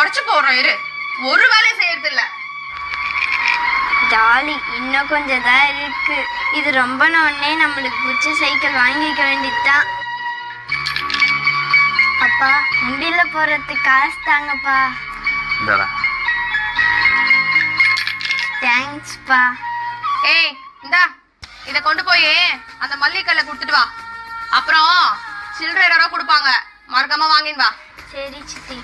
உடைச்சு போடுறோம் இரு. ஒரு வேலையும் செய்யறது இல்ல. ஜாலி, இன்னும் கொஞ்சம் தான் இருக்கு. இது ரொம்ப உடனே நம்மளுக்கு பிடிச்ச சைக்கிள் வாங்கிக்க வேண்டியதுதான். அப்பா, வண்டியில போறதுக்கு காசு தாங்கப்பா. தேங்க்ஸ்ப்பா. ஏய் இந்தா, இத கொண்டு போய் அந்த மல்லிகைக்கல்ல கொடுத்துட்டு வா. அப்புறம் சில்லறை 2 ரூபா கொடுப்பாங்க, மறக்காம வாங்கின்னு வா. சரி சித்தி.